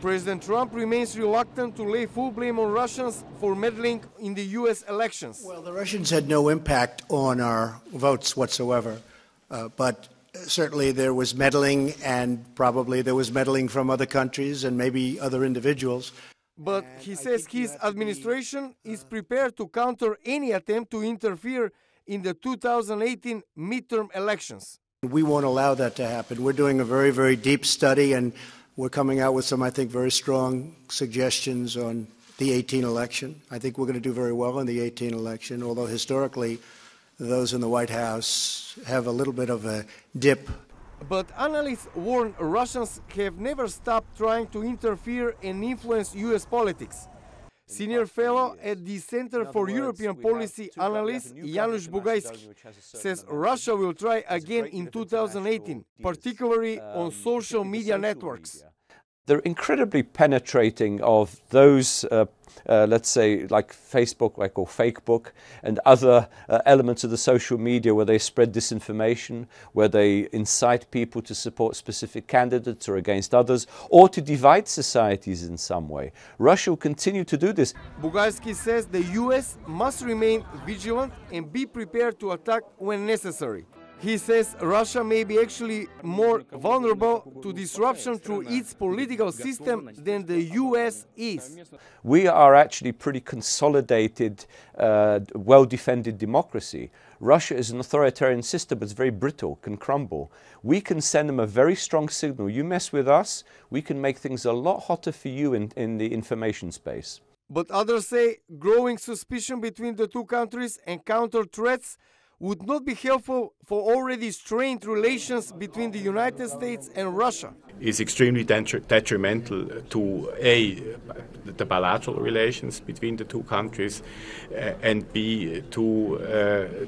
President Trump remains reluctant to lay full blame on Russians for meddling in the U.S. elections. Well, the Russians had no impact on our votes whatsoever, but certainly there was meddling, and probably there was meddling from other countries and maybe other individuals. But he says his administration is prepared to counter any attempt to interfere in the 2018 midterm elections. We won't allow that to happen. We're doing a very, very deep study, and we're coming out with some, I think, very strong suggestions on the 2018 election. I think we're going to do very well in the 2018 election, although historically those in the White House have a little bit of a dip. But analysts warn Russians have never stopped trying to interfere and influence U.S. politics. Senior fellow at the Center for European Policy Analyst Janusz Bojadzievski says Russia will try again in 2018, particularly on social media networks. They're incredibly penetrating of those, let's say, like Facebook, like or Fakebook, and other elements of the social media where they spread disinformation, where they incite people to support specific candidates or against others, or to divide societies in some way. Russia will continue to do this. Bojadzievski says the U.S. must remain vigilant and be prepared to attack when necessary. He says Russia may be actually more vulnerable to disruption through its political system than the U.S. is. We are actually pretty consolidated, well-defended democracy. Russia is an authoritarian system, but it's very brittle, can crumble. We can send them a very strong signal. You mess with us, we can make things a lot hotter for you in the information space. But others say growing suspicion between the two countries and counter threats would not be helpful for already strained relations between the United States and Russia. Is extremely detrimental to A, the bilateral relations between the two countries, and B, to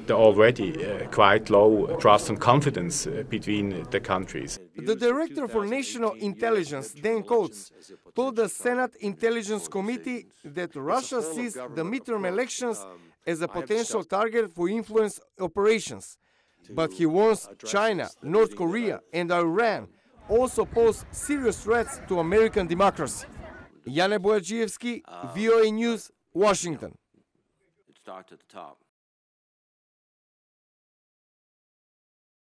the already quite low trust and confidence between the countries. The Director for National Intelligence, Dan Coates, told the Senate Intelligence Committee that Russia sees the midterm elections as a potential target for influence operations. But he warns China, North Korea, and Iran also pose serious threats to American democracy. Bojadzievski, VOA News, Washington. It starts at the top.